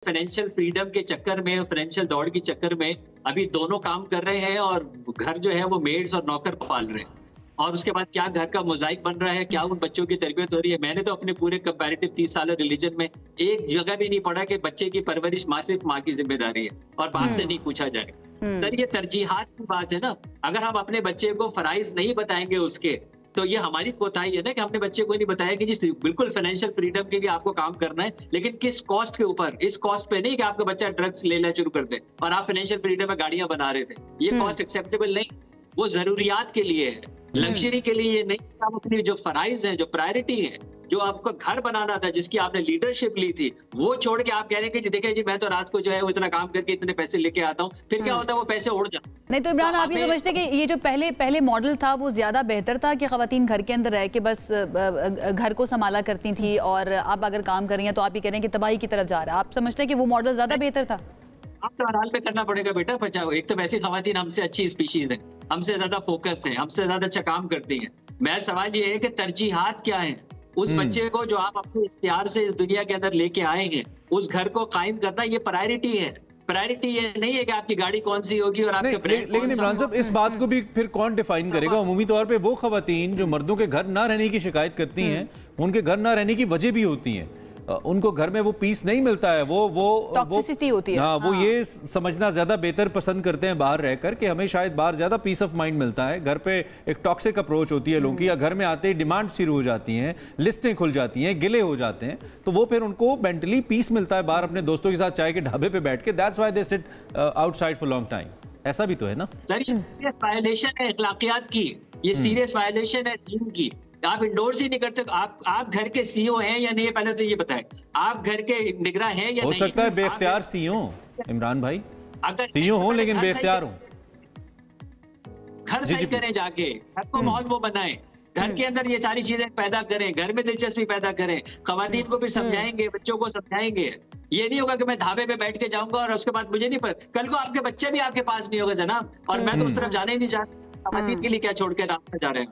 Financial freedom के चक्कर में, फाइनेंशियल दौड़ के चक्कर में अभी दोनों काम कर रहे हैं और घर जो है वो मेड्स और नौकर पाल रहे हैं। और उसके बाद क्या घर का मोज़ाइक बन रहा है, क्या उन बच्चों की तरबियत हो रही है। मैंने तो अपने पूरे कंपैरेटिव 30 साल रिलीजन में एक जगह भी नहीं पढ़ा कि बच्चे की परवरिश सिर्फ माँ की जिम्मेदारी है और बाप से नहीं पूछा जाए। सर, ये तरजीहात की बात है ना। अगर हम अपने बच्चे को फराइज नहीं बताएंगे उसके, तो ये हमारी कोताही है ना कि हमने बच्चे को नहीं बताया कि जी बिल्कुल फाइनेंशियल फ्रीडम के लिए आपको काम करना है, लेकिन किस कॉस्ट के ऊपर। इस कॉस्ट पे नहीं कि आपका बच्चा ड्रग्स लेना शुरू कर दे और आप फाइनेंशियल फ्रीडम में गाड़ियां बना रहे थे। ये कॉस्ट एक्सेप्टेबल नहीं। वो जरूरियात के लिए है, लग्जरी के लिए नहीं। आप अपनी जो फराइज है, जो प्रायोरिटी है, जो आपको घर बनाना था, जिसकी आपने लीडरशिप ली थी, वो छोड़ के आप कह रहे हैं कि देखिए जी मैं तो रात को जो है वो इतना काम करके इतने पैसे लेके आता हूँ, फिर क्या होता है वो पैसे उड़ जाते। नहीं तो इमरान, आप ये समझते कि ये जो पहले मॉडल था वो ज्यादा बेहतर था कि खवातीन घर के अंदर रह के बस घर को संभाला करती थी और अब अगर काम कर रही हैं तो आप ये कह रहे हैं कि तबाही की तरफ जा रहा है। आप समझते हैं कि वो मॉडल ज्यादा बेहतर था? आप तो हर हाल में करना पड़ेगा बेटा। बचाओ, एक तो वैसी खवातीन हमसे अच्छी स्पीशीज है, हमसे ज्यादा फोकस है, हमसे ज्यादा अच्छा काम करती हैं। मेरा सवाल ये है कि तरजीहात क्या है। उस बच्चे को जो आप अपने इख्तियार से इस दुनिया के अंदर लेके आए हैं, उस घर को कायम करना ये प्रायोरिटी है। प्रायोरिटी ये नहीं है कि आपकी गाड़ी कौन सी होगी और आपके ब्रांड। लेकिन इमरान साहब, इस बात को भी फिर कौन डिफाइन करेगा? उमूमी तौर पे वो खवातीन जो मर्दों के घर ना रहने की शिकायत करती हैं, उनके घर ना रहने की वजह भी होती हैं। उनको घर में वो पीस नहीं मिलता है, वो टॉक्सिसिटी होती है। हाँ, वो ये समझना ज्यादा बेहतर पसंद करते हैं बाहर रहकर कि हमें शायद बाहर ज्यादा पीस ऑफ माइंड मिलता है। घर पे एक टॉक्सिक अप्रोच होती है लोगों की, या घर में आते ही डिमांड शुरू हो जाती हैं, लिस्टें खुल जाती हैं, गिले हो जाते हैं, तो वो फिर उनको मेंटली पीस मिलता है बाहर अपने दोस्तों के साथ चाय के ढाबे पे बैठ के। That's why they sit outside for long time. ऐसा भी तो है ना सर। ये सीरियस वायलेशन है अखलाकियात की, ये सीरियस वायलेशन है दीन की। आप इंडोर्स ही नहीं करते। आप घर के सीईओ हैं या नहीं, पहले तो ये बताएं। आप घर के निगरां हैं या नहीं? हो सकता है बेख्तियार सीईओ इमरान भाई, अगर सीईओ हो लेकिन बेख्तियार हो। घर सही करें, जाके घर को माहौल वो बनाएं, घर के अंदर ये सारी चीजें पैदा करें, घर में दिलचस्पी पैदा करें, खवातीन को भी समझाएंगे, बच्चों को समझाएंगे। ये नहीं होगा कि मैं ढाबे पे बैठ के जाऊंगा और उसके बाद मुझे नहीं पता, कल को आपके बच्चे भी आपके पास नहीं होगा जनाब, और मैं तो उस तरफ जाने ही नहीं चाहता। खवातीन के लिए क्या छोड़ के रास्ता जा रहे हैं।